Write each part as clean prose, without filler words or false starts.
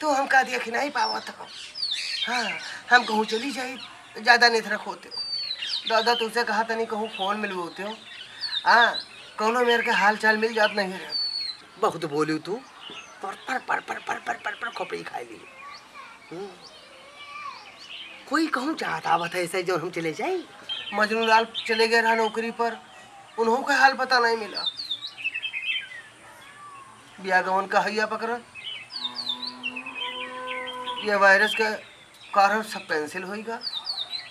तो हम का देख नहीं पावत हो। हाँ हम कहूँ चली जाई ज़्यादा नहीं रख होते हो। दादा तुझसे कहा था नहीं कहूँ फोन मिलवे होते हो। हाँ कौनो मेरे के हाल चाल मिल जात नहीं रे। बहुत बोली तू पर पर पर पर पर पर पर पर खोपड़ी खाई ली। कोई कहूँ चाहता आवत है ऐसे जो हम चले जाए। मजनू लाल चले गए रहा नौकरी पर, उन्हों का हाल पता नहीं मिला। ब्यागवन का हैया पकड़ा, ये वायरस के कारण सब कैंसिल होएगा।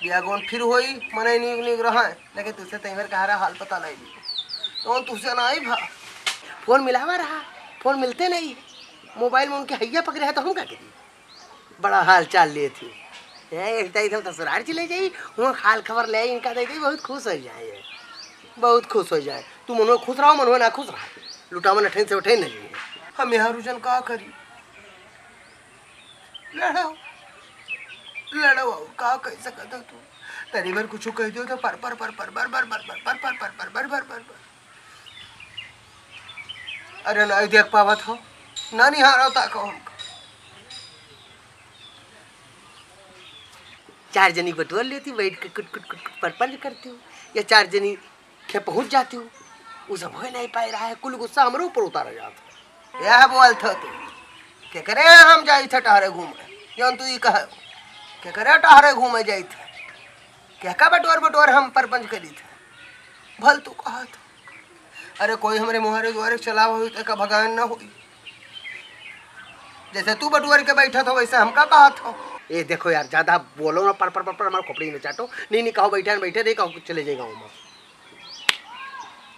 ब्यागवन फिर होई मने नहीं नहीं रहा है, लेकिन तुझसे तैयार कह रहा हाल पता नहीं मिला। तो तुझसे ना आई भा फोन मिलावा रहा, फोन मिलते नहीं। मोबाइल में उनके हैया पकड़े है तो हम क्या करिए। बड़ा हाल चाल लिए थी तो ससुराल चले जाई वहाँ हाल खबर ले इनका दे दी बहुत खुश हो जाए, बहुत खुश हो जाए। तू मनों खुश रहो मनों ना खुश रहा, लुटावन अठन से उठे नहीं। हम यहाँ रुझन का करी, लड़ो लड़ो का कह सकता तू। तेरी बार कुछ कह दियो तो पर पर पर पर पर पर पर पर पर पर पर पर पर पर पर। अरे नहीं देख पावत हो ना निहार होता को हमको। चार जनी बटोर लेती बैठ के कुट कुट कुट परपंच करती हूँ, या चार जनी के पहुँच जाती हूँ। वो सब हो नहीं पाए रहा है, कुल गुस्सा हमरे ऊपर उतारा जाता। यह बोल था तू क्या करे हम जाई थे टहरे घूमे, जौन तू कह क्या करे टहरे घूमे जाई थे, क्या का बटोर बटोर हम परपंच करी थे। भल तू कहा था। अरे कोई हमारे मुहारे द्वारे चलाव हुई तो का भगान न हुई। जैसे तू बटुअर के बैठा था वैसे हमका कहा था। ये देखो यार ज्यादा बोलो ना, पर पर पर पर हमारे खोपड़ी में चाटो। नहीं नहीं कहो बैठे बैठे नहीं कहो चले जाएगा गाँव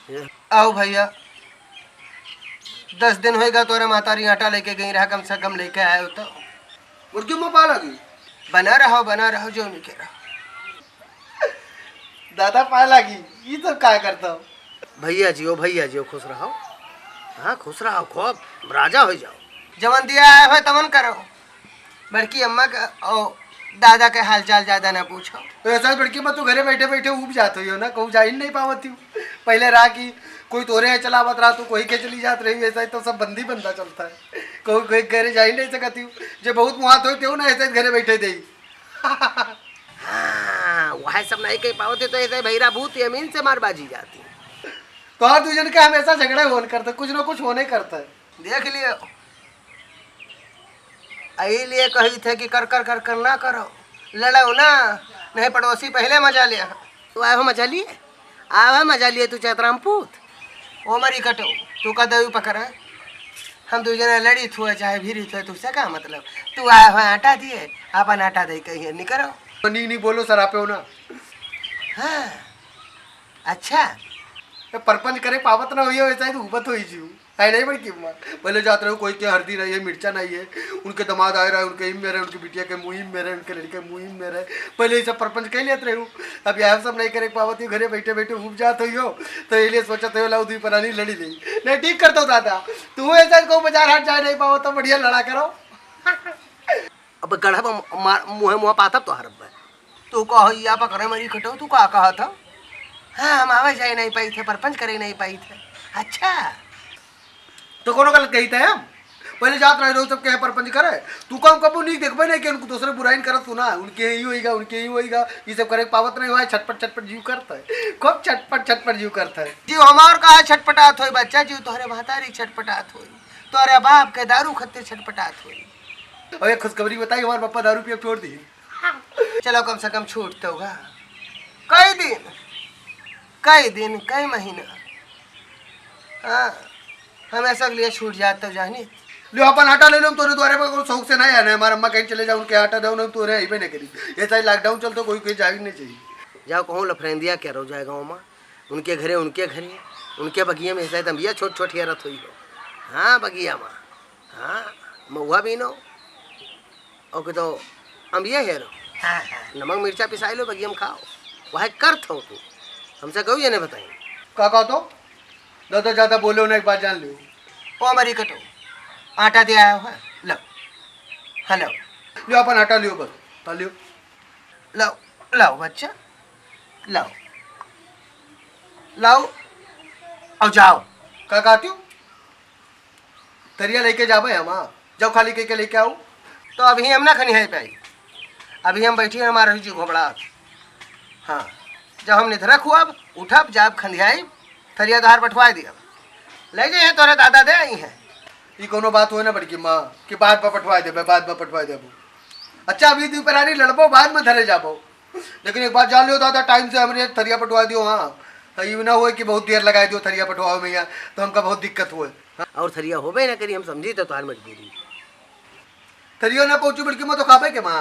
में। आओ भैया 10 दिन होएगा तोरे मातारी आटा लेके गई रहा, कम से कम लेके आए हो तो मुर्गी में पा लगी। बना रहो जो नहीं कह रहा। दादा पा लगी ये सब क्या करता हो। भैया जी खुश रहो। हाँ खुश रहो खूब राजा हो जाओ। जवन दिया आया हो तमन करो। बड़की अम्मा का और दादा के हाल चाल ज्यादा ना पूछो। तो ऐसा बड़की मैं तो घरे बैठे बैठे उब जाते हो ना, कहूँ जा ही नहीं पावती हूँ। पहले रहा कि कोई तोरे चलावत रहा तो कोई के चली जात रही, ऐसा ही तो सब बंदी बंदा चलता है। कहूँ कोई घरे जा ही नहीं सकती हूँ, जो बहुत मुहात होते हो ना ऐसे घरे बैठे दे। हाँ वह सब नहीं कह पाते तो ऐसे भैरा भूत यमीन से मारबाजी जाती। तो हर दूजन के हमेशा झगड़े होने करते, कुछ ना कुछ होने करता है। देख लियो यही लिए कही थे कि कर कर कर कर ना करो, लड़ो ना, नहीं पड़ोसी पहले मजा लिया। तू आए हो मजा लिए, आवा मजा लिए तू चैतराम पूत। ओ मरी कटो तू का दवी पकड़ा, हम दो जना लड़ी थुआ चाहे भीरी थुआ, तुझसे क्या मतलब। तू आया हो आटा दिए अपन आटा दे कहीं नहीं करो। नहीं बोलो सर आप हो ना। हाँ अच्छा परपंच करे पावत ना हुई वैसा ही तो उबत हुई जी है नहीं बड़ी कीमत। पहले जाते रहो कोई के हल्दी नहीं है मिर्चा नहीं है, उनके दमाद आए रहे उनके हिम में रहे, उनकी बिटिया के मुहिम में रहे, उनके लड़के मुहिम में रहे। पहले ये सब परपंच कह लेते रहे। अब यह सब नहीं करे पावत घरे बैठे बैठे उब जात हुई हो, तो ये सोचते हो लाऊ दी परानी लड़ी नहीं ठीक करता हूँ दादा। तू ऐसा को बाजार हाट जाए नहीं पाओ तो बढ़िया लड़ा करो। अब गढ़ा मुँह मुँह पाता तो हर तू कह पकड़े मरी खटो तू का कहा था। हाँ हम आवे जाए नहीं पाई थे, परपंच करे नहीं पाई थे। अच्छा तो कोनो गलत कही थे हम पहले जात रहे लोग सब के परपंच करे। तू कम कबू नहीं देख नहीं कि उनको दूसरे बुराई करत सुना, उनके ही होएगा उनके ही होएगा, ये सब करे पावत नहीं हुआ। छटपट छटपट जीव करता है, खूब छटपट छटपट जीव करता है। जीव हमार कहा छटपटात हो बच्चा, जीव तोहरे महतारी छटपटात हो, तोहरे बाप के दारू खत्ते छटपटात हो। और एक खुशखबरी बताई हमारे पापा दारू पिया छोड़ दी। चलो कम से कम छूटते होगा। कई दिन कई महीना हाँ हमेशा के लिए छूट जाता तो जानी लो अपन आटा ले लो तोरे द्वारे पर शौक से नहीं आना। हमारा अम्मा कहीं चले जाओ उनके आटा दो ना तोरे ही नहीं करी। ऐसा ही लॉकडाउन चलते कोई कोई जाग नहीं चाहिए। जाओ कहूँ लफरेंदिया क्या रो जाए गाँव में, उनके घरे उनके बगिया में ऐसा तंबिया छोट छोट हेरत हुई हो। हाँ बगिया माँ हाँ महुआ बीनो और तो अम्बिया हेरो। हाँ नमक मिर्चा पिसाई लो बगिया में खाओ, वह कर थो तू हमसे कहू ये नहीं बताई का तो दादा ज्यादा बोलो ना एक बात जान लो। ओ मरी कटो आटा दिया है लो। हेलो लो अपन आटा लियो बस लियो लाओ लाओ बच्चा लाओ लाओ और जाओ का कहती हूँ तरिया लेके जाबे हम जाओ खाली के लेके आओ। तो अभी हम ना खनिहाई पाई। अभी हम बैठी हमारा जी घोबड़ा। हाँ, जब हम निधरक हुआ उठब जाब खंधियाई थरिया धार पठवाए दिया ले जाए तोरे दादा दे आई हैं। ये कोनो बात हो ना बड़की माँ कि बाद में पटवाए देबे, बाद में पटवाए देबो। अच्छा अभी दी परानी लड़बो, बाद में धरे जाबो। लेकिन एक बात जान लियो दादा, टाइम से हमने थरिया पटवा दियो। हाँ, ये ना हो कि बहुत देर लगाए दियो थरिया पटवाओ में, यहाँ तो हमका बहुत दिक्कत हुए। और थरिया होबे ना करी हम समझी तो तुम्हारी मजबूरी। थरिया ना पहुंचू बड़की माँ तो खाबे के माँ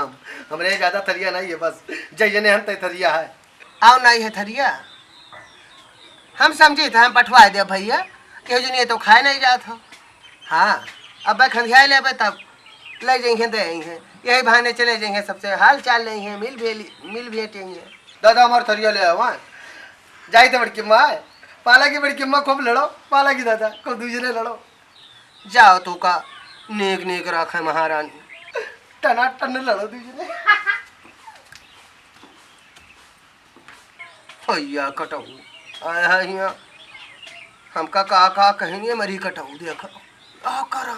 हमरे ज्यादा थरिया नहीं है, बस जैने हम तय थरिया है। आओ नहीं है थरिया, हम समझे थे हम पठवा दे भैया के जो तो खाए नहीं जात हो। हाँ, अब खंधिया ले तब ले जाएंगे दे हैं, यही बहाने चले जाएंगे, सबसे हाल चाल नहीं है, मिल भेटेंगे। दादा हमारे थरिया ले आओ जाई थे बड़की माँ, पाला की बड़की माँ खूब लड़ो, पाला की दादा खूब दूसरे लड़ो। जाओ तू का नेक नेक रखे महारानी, टना टन लड़ो दूसरे। भैया कटऊ आया है यहाँ, हमका कहा कहेंगे मरी कटऊ देखो करा